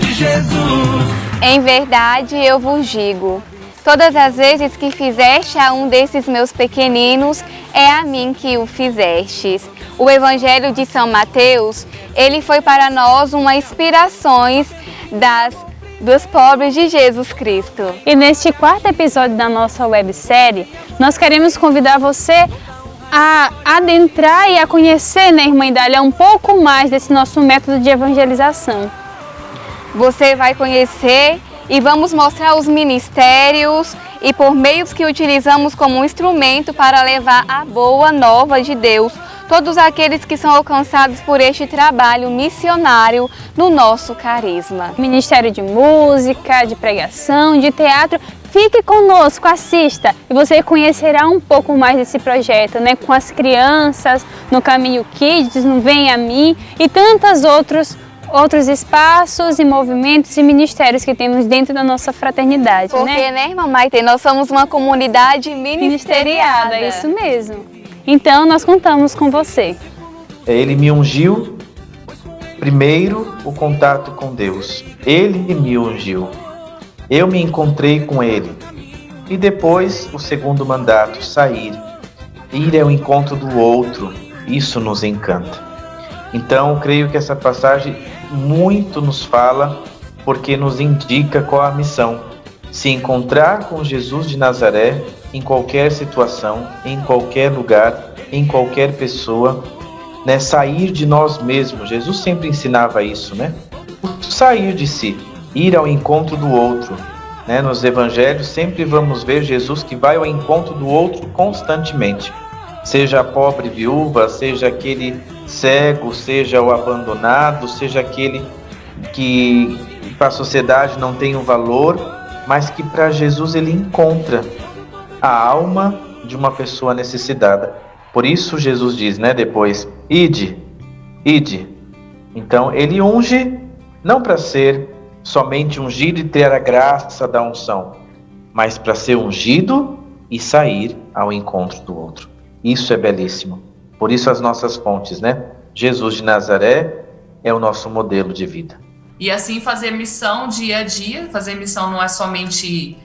de Jesus. Em verdade eu vos digo, todas as vezes que fizeste a um desses meus pequeninos, é a mim que o fizestes. O Evangelho de São Mateus, ele foi para nós uma inspiração dos pobres de Jesus Cristo. E neste quarto episódio da nossa websérie, nós queremos convidar você a adentrar e a conhecer, né, Irmã Idália, um pouco mais desse nosso método de evangelização. Você vai conhecer e vamos mostrar os ministérios e por meios que utilizamos como instrumento para levar a boa nova de Deus, todos aqueles que são alcançados por este trabalho missionário no nosso carisma. Ministério de música, de pregação, de teatro. Fique conosco, assista e você conhecerá um pouco mais desse projeto, né? Com as crianças, no Caminho Kids, no Vem a Mim e tantos outros espaços e movimentos e ministérios que temos dentro da nossa fraternidade. Porque, né, irmã Maite, nós somos uma comunidade ministeriada. É isso mesmo. Então, nós contamos com você. Ele me ungiu, primeiro, o contato com Deus. Ele me ungiu. Eu me encontrei com Ele. E depois, o segundo mandato, sair. Ir ao encontro do outro. Isso nos encanta. Então, creio que essa passagem muito nos fala, porque nos indica qual a missão. Se encontrar com Jesus de Nazaré, em qualquer situação, em qualquer lugar, em qualquer pessoa, né? Sair de nós mesmos. Jesus sempre ensinava isso, né? Sair de si, ir ao encontro do outro, né? Nos evangelhos sempre vamos ver Jesus que vai ao encontro do outro constantemente. Seja a pobre viúva, seja aquele cego, seja o abandonado, seja aquele que para a sociedade não tem um valor, mas que para Jesus ele encontra a alma de uma pessoa necessitada. Por isso Jesus diz, né, depois, ide. Então ele unge não para ser somente ungido e ter a graça da unção, mas para ser ungido e sair ao encontro do outro. Isso é belíssimo. Por isso as nossas fontes, né? Jesus de Nazaré é o nosso modelo de vida. E assim fazer missão dia a dia. Fazer missão não é somente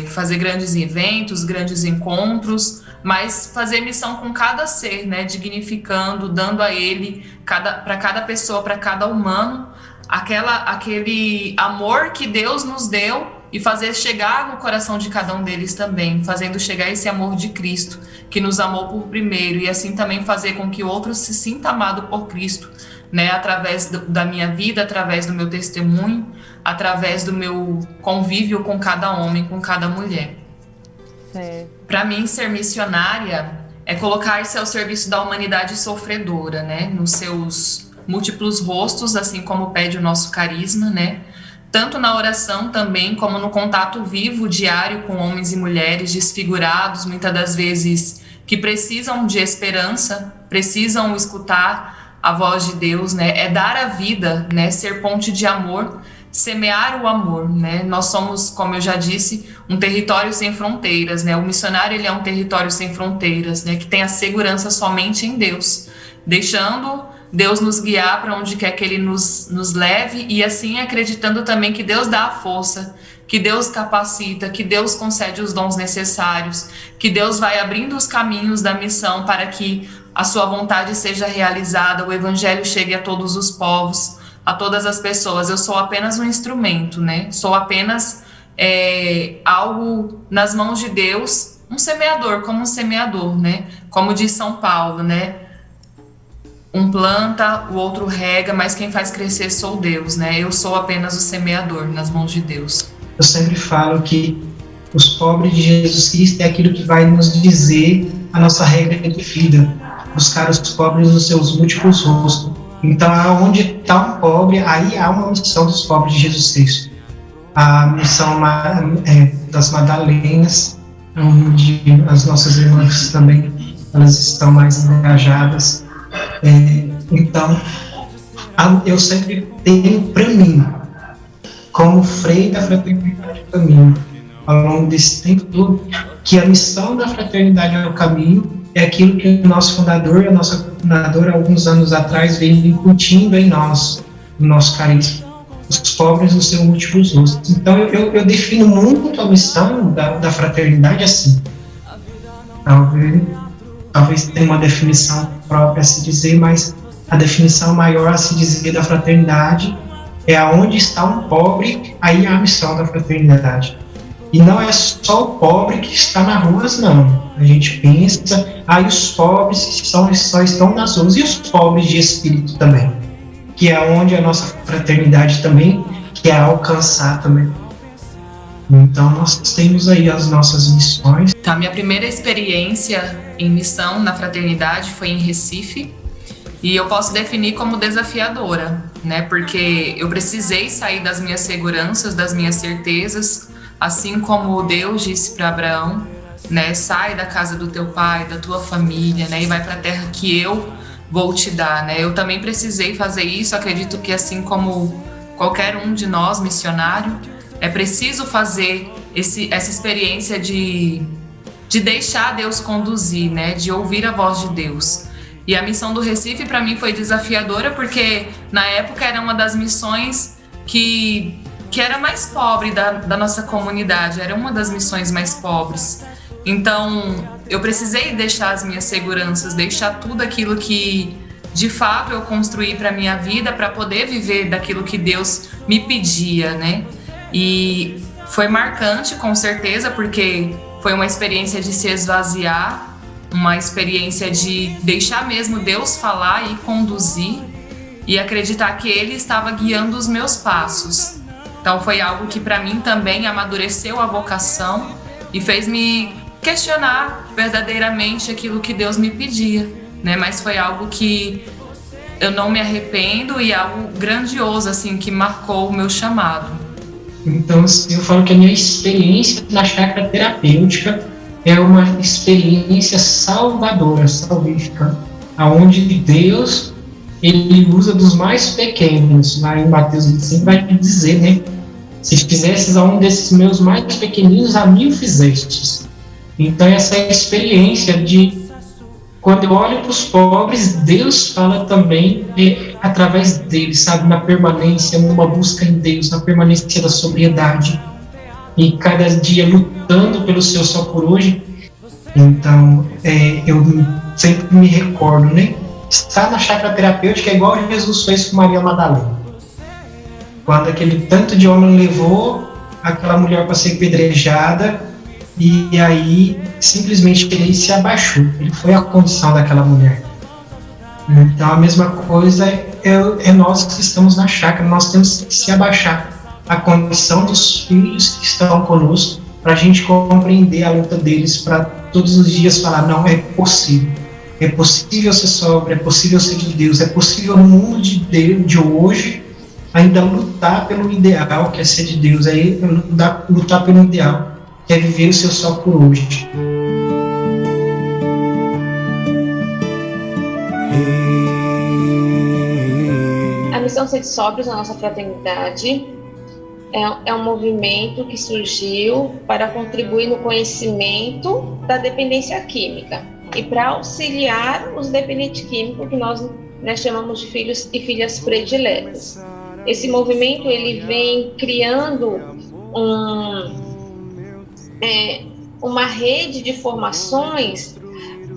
fazer grandes eventos, grandes encontros, mas fazer missão com cada ser, né? Dignificando, dando a ele, para cada pessoa, para cada humano, aquele amor que Deus nos deu e fazer chegar no coração de cada um deles também, fazendo chegar esse amor de Cristo, que nos amou por primeiro, e assim também fazer com que o outro se sinta amado por Cristo, né? Através da minha vida, através do meu testemunho, através do meu convívio com cada homem, com cada mulher. Para mim, ser missionária é colocar-se ao serviço da humanidade sofredora, né? Nos seus múltiplos rostos, assim como pede o nosso carisma, né? Tanto na oração também, como no contato vivo, diário com homens e mulheres desfigurados, muitas das vezes que precisam de esperança, precisam escutar a voz de Deus, né? É dar a vida, né? Ser ponte de amor, semear o amor, né? Nós somos, como eu já disse, um território sem fronteiras, né? O missionário, ele é um território sem fronteiras, né? Que tem a segurança somente em Deus, deixando Deus nos guiar para onde quer que Ele nos leve, e assim acreditando também que Deus dá a força, que Deus capacita, que Deus concede os dons necessários, que Deus vai abrindo os caminhos da missão para que a sua vontade seja realizada, o Evangelho chegue a todos os povos, a todas as pessoas. Eu sou apenas um instrumento, né? Sou apenas algo nas mãos de Deus, um semeador, como um semeador, né? Como diz São Paulo, né? Um planta, o outro rega, mas quem faz crescer sou Deus, né? Eu sou apenas o semeador nas mãos de Deus. Eu sempre falo que os pobres de Jesus Cristo é aquilo que vai nos dizer a nossa regra de vida, buscar os pobres nos seus múltiplos rostos. Então, onde está um pobre, aí há uma missão dos pobres de Jesus Cristo. A missão das Madalenas, onde as nossas irmãs também, elas estão mais engajadas. Então, eu sempre tenho para mim, como freio da Fraternidade do Caminho, ao longo desse tempo todo, que a missão da Fraternidade ao Caminho é aquilo que o nosso fundador e a nossa fundadora, alguns anos atrás, veio incutindo em nós, no nosso carisma. os pobres nos seus múltiplos rostos. Então eu defino muito a missão da fraternidade assim. Talvez tenha uma definição própria a se dizer, mas a definição maior a se dizer da fraternidade é aonde está um pobre, aí há a missão da fraternidade. E não é só o pobre que está nas ruas, não. A gente pensa, os pobres só estão nas ruas, e os pobres de espírito também, que é onde a nossa fraternidade também quer alcançar também. Então nós temos aí as nossas missões. Então, a minha primeira experiência em missão na fraternidade foi em Recife, e eu posso definir como desafiadora, né? Porque eu precisei sair das minhas seguranças, das minhas certezas, assim como Deus disse para Abraão, né? Sai da casa do teu pai, da tua família, né? E vai para a terra que eu vou te dar, né? Eu também precisei fazer isso. Acredito que assim como qualquer um de nós, missionário, é preciso fazer essa experiência de deixar Deus conduzir, né? De ouvir a voz de Deus. E a missão do Recife para mim foi desafiadora porque na época era uma das missões que era mais pobre da nossa comunidade, era uma das missões mais pobres. Então eu precisei deixar as minhas seguranças, deixar tudo aquilo que de fato eu construí para minha vida para poder viver daquilo que Deus me pedia, né? E foi marcante, com certeza, porque foi uma experiência de se esvaziar, uma experiência de deixar mesmo Deus falar e conduzir e acreditar que Ele estava guiando os meus passos. Então foi algo que para mim também amadureceu a vocação e fez me questionar verdadeiramente aquilo que Deus me pedia, né? Mas foi algo que eu não me arrependo e algo grandioso, assim, que marcou o meu chamado. Então, assim, eu falo que a minha experiência na chácara terapêutica é uma experiência salvadora, salvífica, aonde Deus, Ele usa dos mais pequenos. Lá em Mateus 25 vai dizer, né? Se fizesses a um desses meus mais pequeninos, a mim o fizestes. Então, essa experiência de, quando eu olho para os pobres, Deus fala também através deles, sabe? Na permanência, numa busca em Deus, na permanência da sobriedade. E cada dia lutando pelo seu só por hoje. Então, eu sempre me recordo, né? Estar na chácara terapêutica é igual Jesus fez com Maria Madalena. Quando aquele tanto de homem levou aquela mulher para ser apedrejada, e aí simplesmente ele se abaixou. Ele foi a condição daquela mulher. Então, a mesma coisa é nós que estamos na chácara. Nós temos que se abaixar a condição dos filhos que estão conosco, para a gente compreender a luta deles, para todos os dias falar, não, é possível ser sóbrio, é possível ser de Deus, é possível no mundo de hoje ainda lutar pelo ideal, que é ser de Deus, lutar pelo ideal, que é viver o seu só por hoje. A missão Sede Sóbrios na nossa fraternidade é um movimento que surgiu para contribuir no conhecimento da dependência química e para auxiliar os dependentes químicos, que nós chamamos de filhos e filhas prediletos. Esse movimento ele vem criando uma rede de formações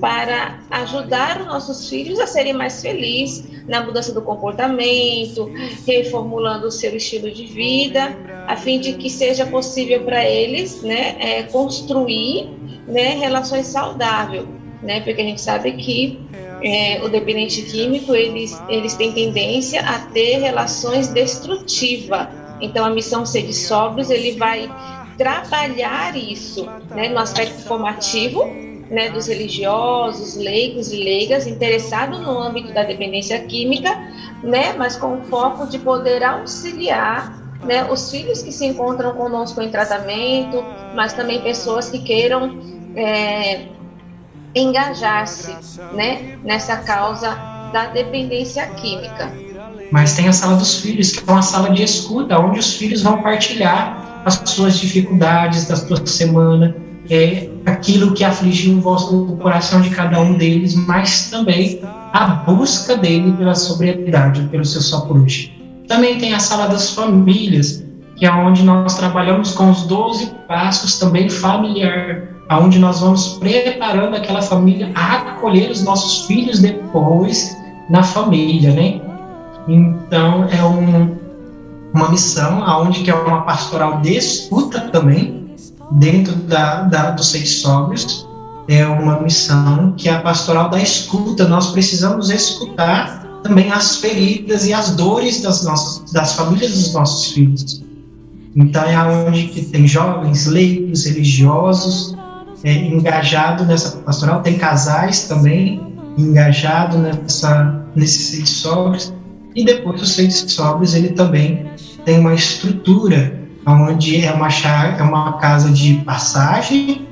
para ajudar os nossos filhos a serem mais felizes na mudança do comportamento, reformulando o seu estilo de vida, a fim de que seja possível para eles, né, construir, né, relações saudáveis, né, porque a gente sabe que o dependente químico eles têm tendência a ter relações destrutivas. Então a missão Sede Sóbrios ele vai trabalhar isso, né, no aspecto formativo, né, dos religiosos, leigos e leigas interessados no âmbito da dependência química, né, mas com o foco de poder auxiliar, né, os filhos que se encontram conosco em tratamento, mas também pessoas que queiram engajar-se, né, nessa causa da dependência química. Mas tem a sala dos filhos, que é uma sala de escuta, onde os filhos vão partilhar as suas dificuldades da sua semana, aquilo que afligiu o coração de cada um deles, mas também a busca dele pela sobriedade, pelo seu só por hoje. Também tem a sala das famílias, que é onde nós trabalhamos com os 12 passos também familiar, onde nós vamos preparando aquela família a acolher os nossos filhos depois na família, né? Então, é uma missão onde que é uma pastoral de escuta também, dentro dos seis sóbrios. É uma missão que é a pastoral da escuta. Nós precisamos escutar também as feridas e as dores das famílias dos nossos filhos. Então, é onde que tem jovens, leigos, religiosos, engajados nessa pastoral. Tem casais também engajados nesses seis sóbrios. E depois dos seis sóbrios, ele também tem uma estrutura onde é uma casa de passagem,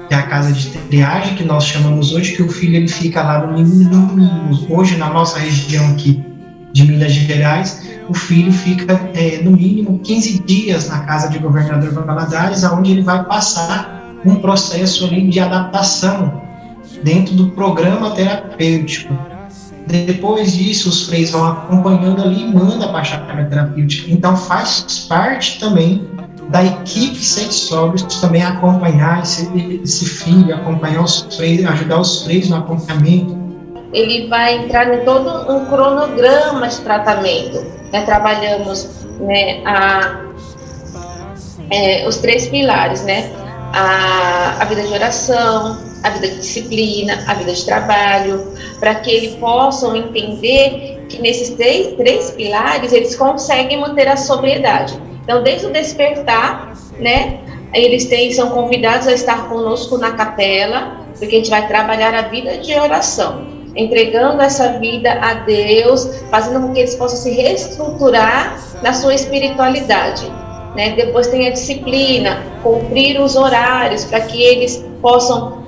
que é a casa de triagem, que nós chamamos hoje, que o filho ele fica lá no mínimo. Hoje, na nossa região aqui de Minas Gerais, o filho fica no mínimo 15 dias na casa de Governador Valadares, onde ele vai passar um processo ali de adaptação dentro do programa terapêutico. Depois disso, os freios vão acompanhando ali e mandam para a chácara terapêutica. Então, faz parte também da equipe Seis Sóbrios também acompanhar esse filho, acompanhar os freios, ajudar os freios no acompanhamento. Ele vai entrar em todo um cronograma de tratamento. Trabalhamos, né, os 3 pilares, né? A vida de oração, a vida de disciplina, a vida de trabalho, para que eles possam entender que nesses três pilares eles conseguem manter a sobriedade. Então, desde o despertar, né, eles são convidados a estar conosco na capela, porque a gente vai trabalhar a vida de oração, entregando essa vida a Deus, fazendo com que eles possam se reestruturar na sua espiritualidade. Né? Depois tem a disciplina, cumprir os horários, para que eles possam,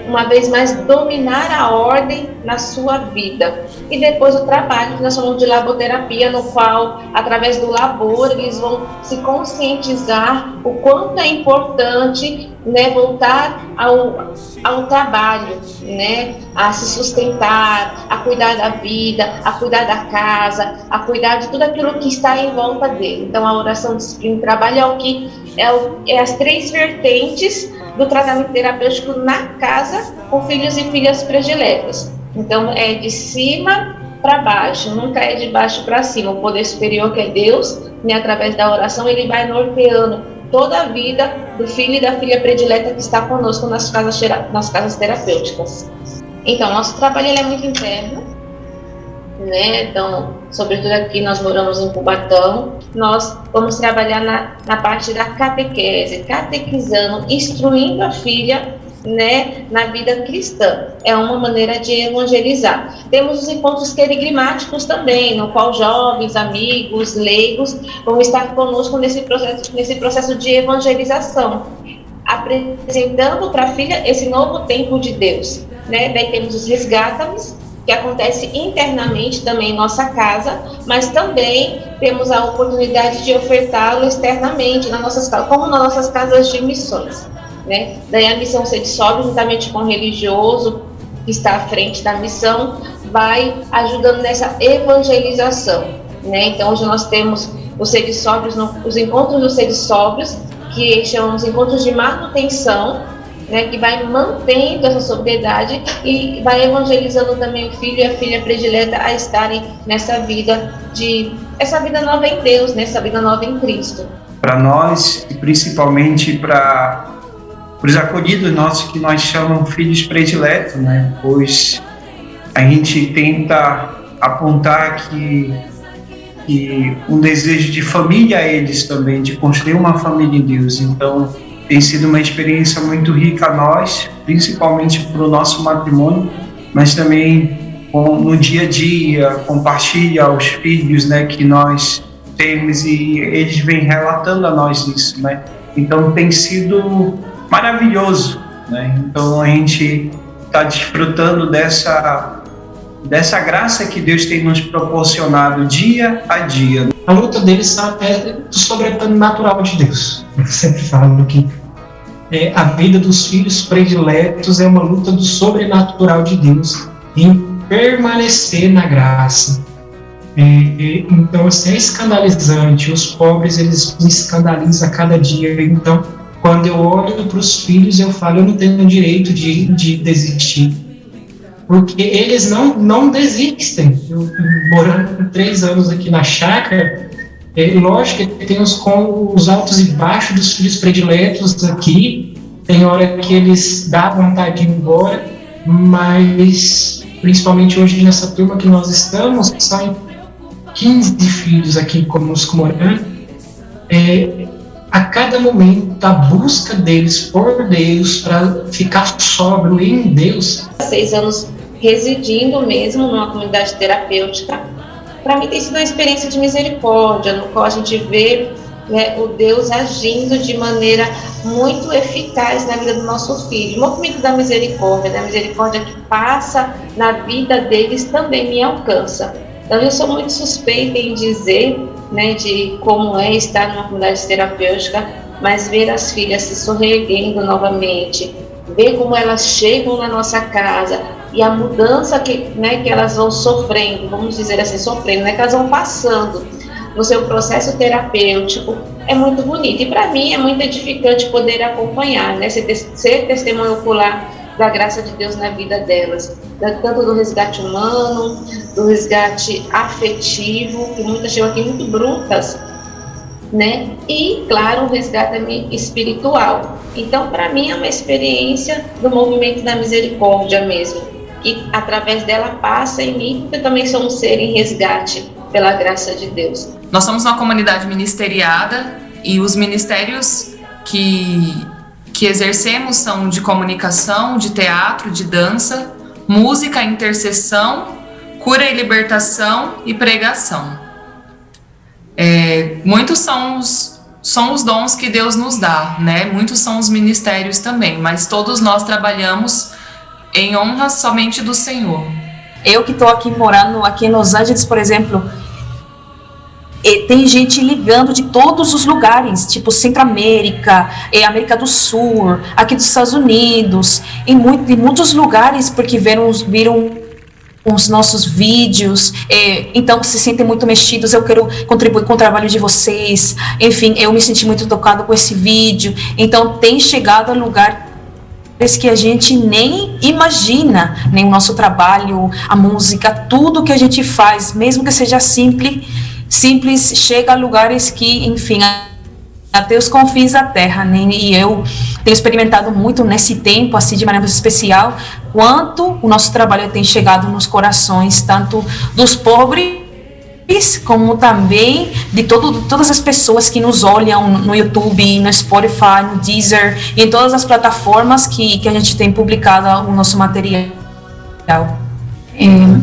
uma vez mais, dominar a ordem na sua vida. E depois o trabalho, que nós chamamos de laboterapia, no qual, através do labor, eles vão se conscientizar o quanto é importante, né, voltar ao trabalho, né, a se sustentar, a cuidar da vida, a cuidar da casa, a cuidar de tudo aquilo que está em volta dele. Então, a oração, disciplina e trabalho é as 3 vertentes do tratamento terapêutico na casa com filhos e filhas prediletas. Então, é de cima para baixo, nunca é de baixo para cima. O poder superior, que é Deus, né, através da oração, ele vai norteando toda a vida do filho e da filha predileta que está conosco nas casas terapêuticas. Então, nosso trabalho ele é muito interno, né? Então, sobretudo aqui nós moramos em Cubatão, nós vamos trabalhar na parte da catequese, catequizando, instruindo a filha, né, na vida cristã. É uma maneira de evangelizar. Temos os encontros querigmáticos também, no qual jovens, amigos, leigos vão estar conosco nesse processo de evangelização, apresentando para a filha esse novo tempo de Deus. Né? Daí temos os resgata-nos, que acontece internamente também em nossa casa, mas também temos a oportunidade de ofertá-lo externamente, como nas nossas casas de missões. Né? Daí a missão Sede Sóbrio, juntamente com o religioso que está à frente da missão, vai ajudando nessa evangelização. Né? Então, hoje nós temos os Sede Sóbrios, os encontros dos Sede Sóbrios, que chamamos encontros de manutenção, né? Que vai mantendo essa sobriedade e vai evangelizando também o filho e a filha predileta a estarem nessa vida essa vida nova em Deus, né? Essa vida nova em Cristo. Para nós, e principalmente para os acolhidos nossos, que nós chamamos filhos prediletos, né? Pois a gente tenta apontar que um desejo de família a eles também, de construir uma família em Deus. Então, tem sido uma experiência muito rica a nós, principalmente para o nosso matrimônio, mas também no dia a dia, compartilha aos filhos, né, que nós temos, e eles vêm relatando a nós isso, né? Então tem sido maravilhoso, né? Então a gente está desfrutando dessa graça que Deus tem nos proporcionado dia a dia. A luta deles é do sobrenatural de Deus. Eu sempre falo que a vida dos filhos prediletos é uma luta do sobrenatural de Deus em permanecer na graça. Então, assim, é escandalizante. Os pobres, eles me escandalizam a cada dia. Então, quando eu olho para os filhos, eu falo, eu não tenho direito de desistir. Porque eles não desistem. Eu, morando 3 anos aqui na chácara, lógico que tem os altos e baixos dos filhos prediletos aqui. Tem hora que eles dão vontade de ir embora, mas principalmente hoje nessa turma que nós estamos, são 15 filhos aqui conosco morando. A cada momento, a busca deles por Deus, para ficar sóbrio em Deus. 6 anos residindo mesmo numa comunidade terapêutica, para mim tem sido uma experiência de misericórdia, no qual a gente vê, né, o Deus agindo de maneira muito eficaz na vida do nosso filho. O movimento da misericórdia que passa na vida deles também me alcança. Então eu sou muito suspeita em dizer, né, de como é estar numa comunidade terapêutica, mas ver as filhas se sorrindo novamente, ver como elas chegam na nossa casa e a mudança que elas vão sofrendo, vamos dizer assim, né, que elas vão passando no seu processo terapêutico, é muito bonito. E para mim é muito edificante poder acompanhar, né, ser testemunho ocular da graça de Deus na vida delas, tanto do resgate humano, do resgate afetivo, que muitas chegam aqui muito brutas, né? E, claro, o resgate também espiritual. Então, para mim, é uma experiência do movimento da misericórdia mesmo, que através dela passa em mim, porque eu também sou um ser em resgate pela graça de Deus. Nós somos uma comunidade ministeriada e os ministérios que exercemos são de comunicação, de teatro, de dança, música, intercessão, cura e libertação e pregação. Muitos são os dons que Deus nos dá, né? Muitos são os ministérios também, mas todos nós trabalhamos em honra somente do Senhor. Eu que estou aqui morando aqui em Los Angeles, por exemplo, tem gente ligando de todos os lugares, tipo Centro-América, América do Sul, aqui dos Estados Unidos, em muitos lugares, porque viram os nossos vídeos, então se sentem muito mexidos, eu quero contribuir com o trabalho de vocês, enfim, eu me senti muito tocado com esse vídeo, então tem chegado a lugares que a gente nem imagina, nem o nosso trabalho, a música, tudo que a gente faz, mesmo que seja simples, chega a lugares que, enfim, até os confins da terra, né? E eu tenho experimentado muito nesse tempo, assim, de maneira muito especial, quanto o nosso trabalho tem chegado nos corações, tanto dos pobres, como também de todas as pessoas que nos olham no YouTube, no Spotify, no Deezer, e em todas as plataformas que a gente tem publicado o nosso material.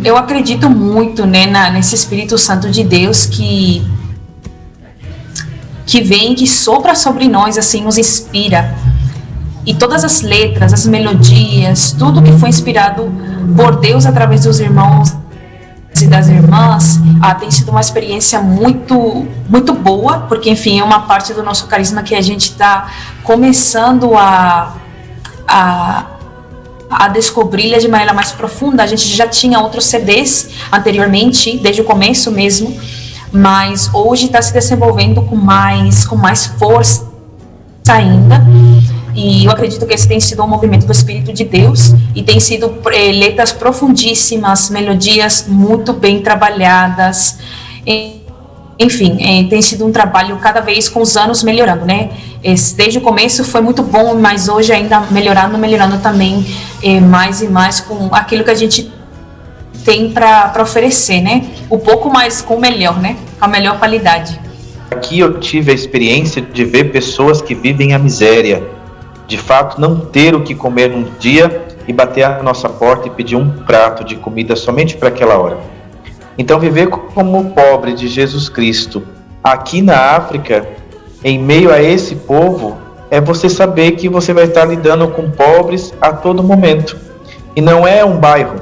Eu acredito muito, né, nesse Espírito Santo de Deus que vem, que sopra sobre nós, assim, nos inspira. E todas as letras, as melodias, tudo que foi inspirado por Deus através dos irmãos e das irmãs, tem sido uma experiência muito, muito boa, porque, enfim, é uma parte do nosso carisma que a gente está começando a descobri-la de maneira mais profunda. A gente já tinha outros CDs anteriormente, desde o começo mesmo, mas hoje está se desenvolvendo com mais força ainda, e eu acredito que esse tem sido um movimento do Espírito de Deus, e tem sido letras profundíssimas, melodias muito bem trabalhadas, enfim, tem sido um trabalho cada vez com os anos melhorando, né? Desde o começo foi muito bom, mas hoje ainda melhorando também, mais e mais com aquilo que a gente tem para oferecer, né? Um pouco mais com o melhor, né? Com a melhor qualidade. Aqui eu tive a experiência de ver pessoas que vivem a miséria, de fato não ter o que comer num dia e bater à nossa porta e pedir um prato de comida somente para aquela hora. Então viver como o pobre de Jesus Cristo aqui na África, em meio a esse povo, é você saber que você vai estar lidando com pobres a todo momento. E não é um bairro,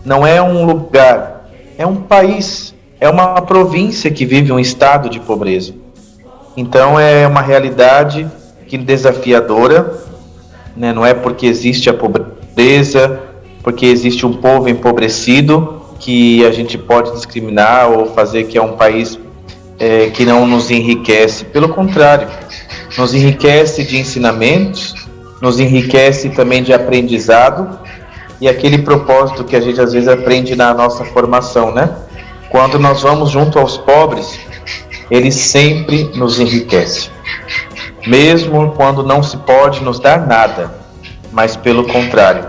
não é um lugar, é um país, é uma província que vive um estado de pobreza. Então é uma realidade que desafiadora, né? Não é porque existe a pobreza, porque existe um povo empobrecido, que a gente pode discriminar ou fazer que é um país que não nos enriquece. Pelo contrário, nos enriquece de ensinamentos, nos enriquece também de aprendizado e aquele propósito que a gente às vezes aprende na nossa formação, né? Quando nós vamos junto aos pobres, ele sempre nos enriquece. Mesmo quando não se pode nos dar nada, mas pelo contrário,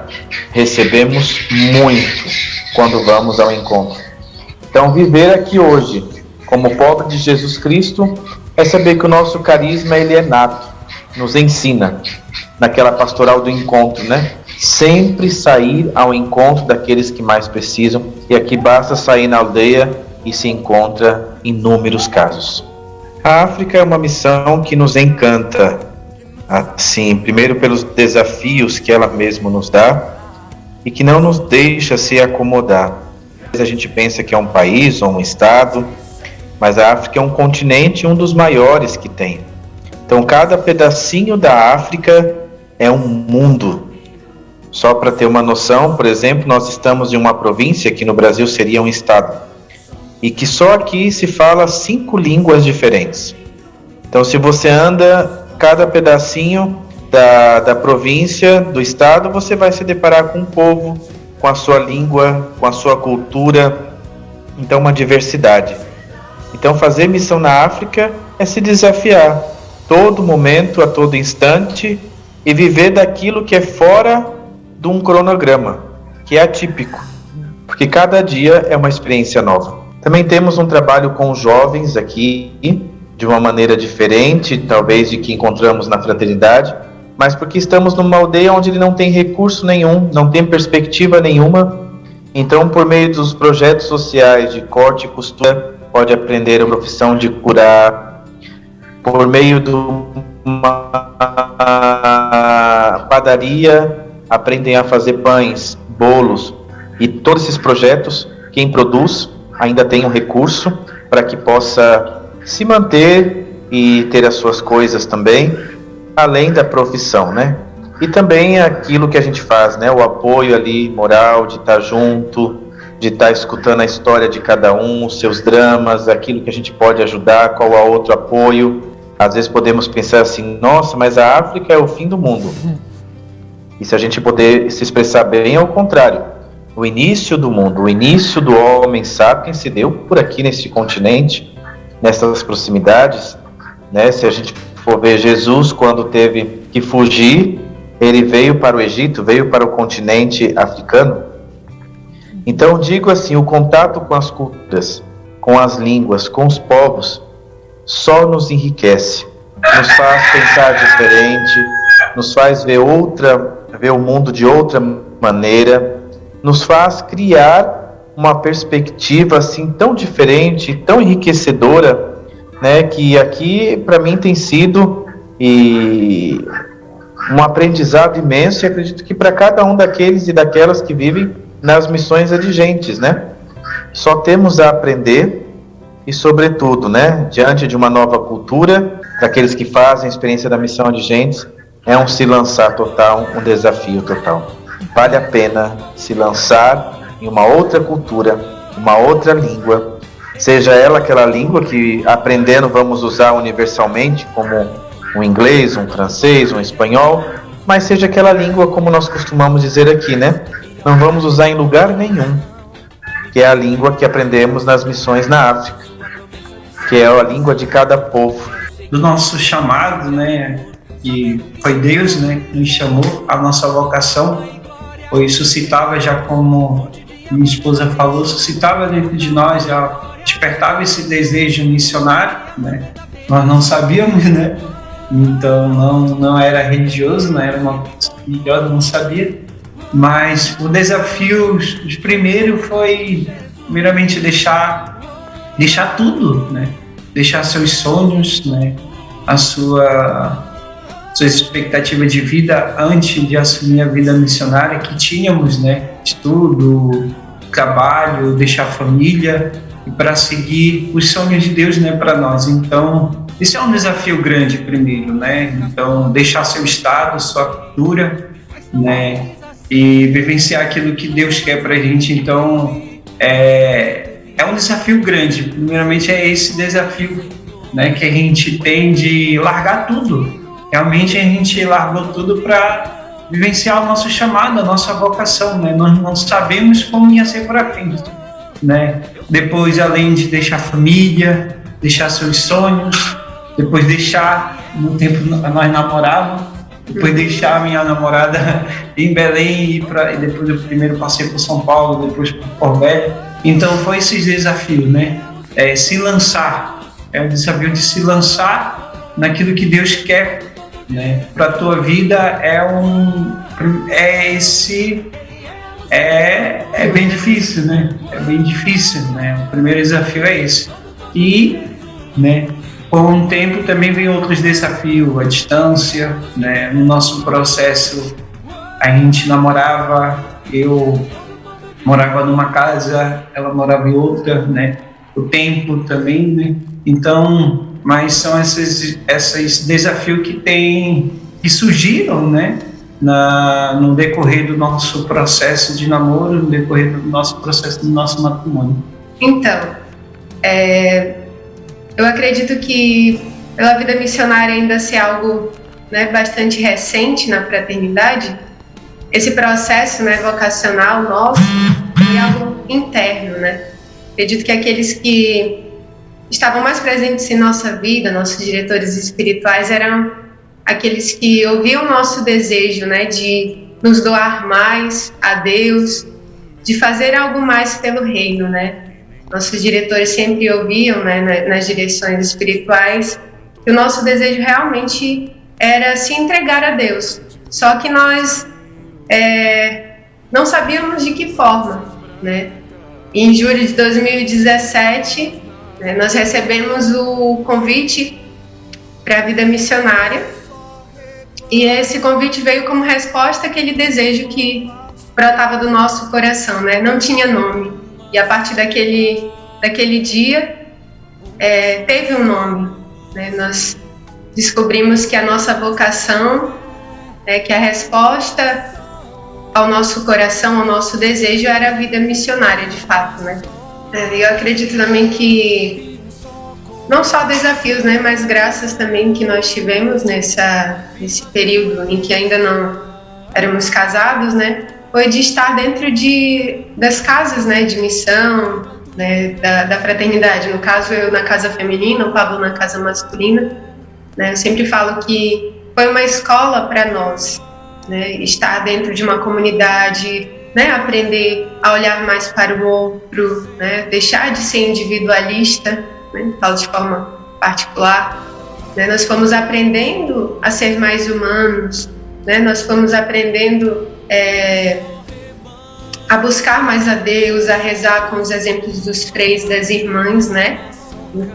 recebemos muito quando vamos ao encontro. Então, viver aqui hoje, como pobre de Jesus Cristo, é saber que o nosso carisma ele é nato, nos ensina, naquela pastoral do encontro, né? Sempre sair ao encontro daqueles que mais precisam, e aqui basta sair na aldeia e se encontra inúmeros casos. A África é uma missão que nos encanta, assim, primeiro pelos desafios que ela mesma nos dá e que não nos deixa se acomodar. A gente pensa que é um país ou um estado, mas a África é um continente, um dos maiores que tem. Então, cada pedacinho da África é um mundo. Só para ter uma noção, por exemplo, nós estamos em uma província, que no Brasil seria um estado, e que só aqui se fala 5 línguas diferentes. Então, se você anda cada pedacinho da província, do estado, você vai se deparar com um povo, com a sua língua, com a sua cultura, então uma diversidade. Então, fazer missão na África é se desafiar, todo momento, a todo instante, e viver daquilo que é fora de um cronograma, que é atípico, porque cada dia é uma experiência nova. Também temos um trabalho com jovens aqui, de uma maneira diferente, talvez de que encontramos na fraternidade, mas porque estamos numa aldeia onde ele não tem recurso nenhum, não tem perspectiva nenhuma. Então, por meio dos projetos sociais de corte e costura, pode aprender a profissão de curar. Por meio de uma padaria, aprendem a fazer pães, bolos, e todos esses projetos, quem produz ainda tem um recurso para que possa se manter e ter as suas coisas também, além da profissão, né? E também aquilo que a gente faz, né? O apoio ali moral, de estar junto, de estar escutando a história de cada um, os seus dramas, aquilo que a gente pode ajudar, qual é outro apoio. Às vezes podemos pensar assim, nossa, mas a África é o fim do mundo. E se a gente poder se expressar bem, é o contrário. O início do mundo, o início do homem sapiens se deu por aqui nesse continente, nessas proximidades, né? Se a gente for ver Jesus, quando teve que fugir, ele veio para o Egito, veio para o continente africano. Então, digo assim, o contato com as culturas, com as línguas, com os povos, só nos enriquece, nos faz pensar diferente, nos faz ver o mundo de outra maneira, nos faz criar uma perspectiva assim tão diferente, tão enriquecedora, né, que aqui para mim tem sido um aprendizado imenso, e acredito que para cada um daqueles e daquelas que vivem nas missões adigentes, né, só temos a aprender e, sobretudo, né, diante de uma nova cultura, daqueles que fazem a experiência da missão adigentes, é um se lançar total, um desafio total. Vale a pena se lançar em uma outra cultura, uma outra língua, seja ela aquela língua que aprendendo vamos usar universalmente, como um inglês, um francês, um espanhol, mas seja aquela língua como nós costumamos dizer aqui, né? Não vamos usar em lugar nenhum, que é a língua que aprendemos nas missões na África, que é a língua de cada povo. Do nosso chamado, né? Que foi Deus, né, que nos chamou, a nossa vocação, pois suscitava, já como minha esposa falou, suscitava dentro de nós, já despertava esse desejo missionário, né? Nós não sabíamos, né? Então não era religioso, não era uma coisa religiosa, não sabia. Mas o desafio, o primeiro foi, primeiramente, deixar tudo, né? Deixar seus sonhos, né? A sua expectativa de vida antes de assumir a vida missionária que tínhamos, né? Estudo, trabalho, deixar a família e para seguir os sonhos de Deus, né, para nós. Então, isso é um desafio grande primeiro, né? Então, deixar seu estado, sua cultura, né? E vivenciar aquilo que Deus quer para a gente. Então, é um desafio grande. Primeiramente é esse desafio, né, que a gente tem de largar tudo. Realmente a gente largou tudo para vivenciar o nosso chamado, a nossa vocação, né? Nós não sabemos como ia ser para frente, né? Depois, além de deixar a família, deixar seus sonhos, depois deixar, no tempo nós namorávamos, depois deixar a minha namorada em Belém e depois eu primeiro passei por São Paulo, depois por Porto Velho. Então foi esses desafios, né? Se lançar, é o desafio de se lançar naquilo que Deus quer, né? Para a tua vida é bem difícil, né? É bem difícil, né? O primeiro desafio é esse. E, né, por um tempo também vem outros desafios, a distância, né? No nosso processo, a gente namorava, eu morava numa casa, ela morava em outra, né? O tempo também, né? Então, mas são esses desafios que surgiram, né? No decorrer do nosso processo de namoro, no decorrer do nosso processo do nosso matrimônio. Então, eu acredito que pela vida missionária ainda ser algo, né, bastante recente na fraternidade, esse processo, né, vocacional nosso é algo interno, né? Acredito que aqueles que estavam mais presentes em nossa vida, nossos diretores espirituais, eram aqueles que ouviam o nosso desejo, né, de nos doar mais a Deus, de fazer algo mais pelo reino, né? Nossos diretores sempre ouviam, né, nas direções espirituais, que o nosso desejo realmente era se entregar a Deus. Só que nós não sabíamos de que forma, né? Em julho de 2017, né, nós recebemos o convite para a vida missionária, e esse convite veio como resposta àquele desejo que brotava do nosso coração, né? Não tinha nome, e a partir daquele dia teve um nome, né? Nós descobrimos que a nossa vocação, que a resposta ao nosso coração, ao nosso desejo, era a vida missionária, de fato, né? Eu acredito também que não só desafios, né, mas graças também que nós tivemos nesse período em que ainda não éramos casados, né, foi de estar dentro das casas, né, de missão, né, da fraternidade. No caso, eu na casa feminina, o Pablo na casa masculina, né. Eu sempre falo que foi uma escola para nós, né, estar dentro de uma comunidade, né, aprender a olhar mais para o outro, né, deixar de ser individualista, né, falo de forma particular, né, nós fomos aprendendo a ser mais humanos, né, nós fomos aprendendo a buscar mais a Deus, a rezar com os exemplos dos freis, das irmãs, né,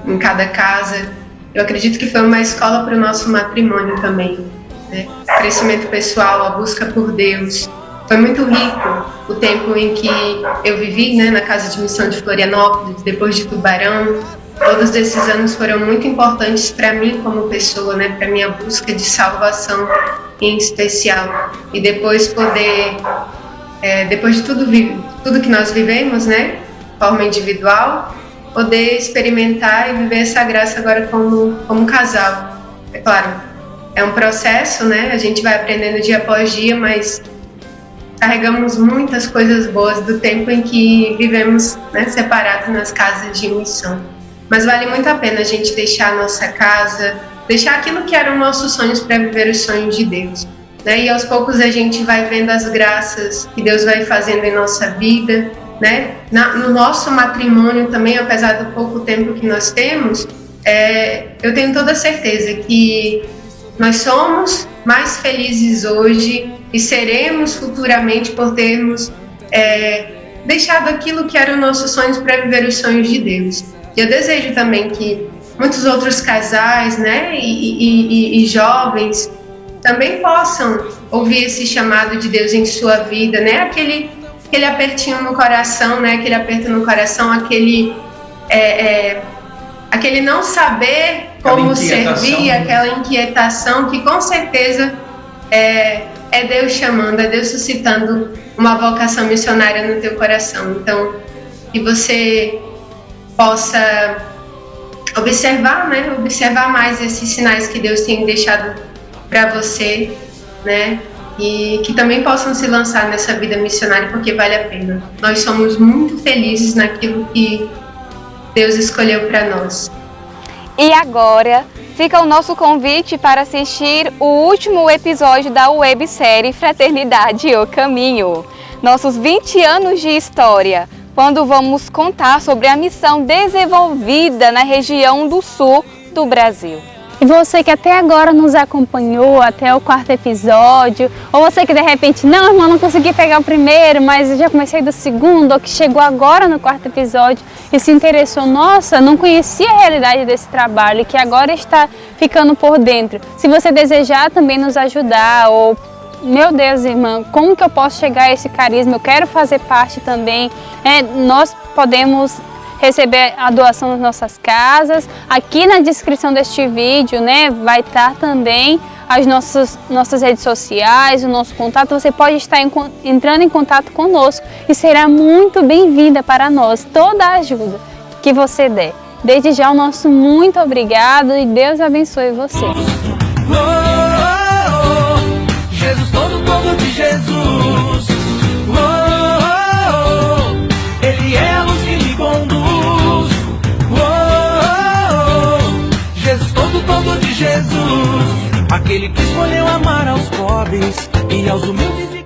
em cada casa. Eu acredito que foi uma escola para o nosso matrimônio também, né, crescimento pessoal, a busca por Deus. Foi muito rico o tempo em que eu vivi, né, na Casa de Missão de Florianópolis, depois de Tubarão. Todos esses anos foram muito importantes para mim como pessoa, né, para minha busca de salvação em especial. E depois poder, depois de tudo que nós vivemos, né, de forma individual, poder experimentar e viver essa graça agora como casal. É claro, é um processo, né, a gente vai aprendendo dia após dia, mas carregamos muitas coisas boas do tempo em que vivemos, né, separados nas casas de missão. Mas vale muito a pena a gente deixar a nossa casa, deixar aquilo que eram nossos sonhos para viver os sonhos de Deus, né? E aos poucos a gente vai vendo as graças que Deus vai fazendo em nossa vida, né? No nosso matrimônio também, apesar do pouco tempo que nós temos, eu tenho toda a certeza que nós somos mais felizes hoje e seremos futuramente por termos deixado aquilo que eram nossos sonhos para viver os sonhos de Deus. E eu desejo também que muitos outros casais, né, e jovens também possam ouvir esse chamado de Deus em sua vida, né, aquele apertinho no coração, né, aquele aperto no coração, aquele não saber como servir, aquela inquietação que com certeza é Deus chamando, é Deus suscitando uma vocação missionária no teu coração. Então, que você possa observar, né? Observar mais esses sinais que Deus tem deixado para você, né? E que também possam se lançar nessa vida missionária, porque vale a pena. Nós somos muito felizes naquilo que Deus escolheu para nós. E agora fica o nosso convite para assistir o último episódio da websérie Fraternidade o Caminho, nossos 20 anos de história, quando vamos contar sobre a missão desenvolvida na região do sul do Brasil. E você que até agora nos acompanhou até o 4º episódio, ou você que de repente, não, irmão, não consegui pegar o primeiro, mas eu já comecei do 2º, ou que chegou agora no 4º episódio e se interessou, nossa, não conhecia a realidade desse trabalho e que agora está ficando por dentro. Se você desejar também nos ajudar, ou, meu Deus, irmã, como que eu posso chegar a esse carisma? Eu quero fazer parte também. Nós podemos receber a doação das nossas casas. Aqui na descrição deste vídeo, né, vai estar também as nossas redes sociais, o nosso contato. Você pode estar entrando em contato conosco e será muito bem-vinda para nós toda a ajuda que você der. Desde já o nosso muito obrigado e Deus abençoe você. Jesus, todo de Jesus. Ele é a luz que me conduz. Jesus, todo de Jesus. Aquele que escolheu amar aos pobres e aos humildes.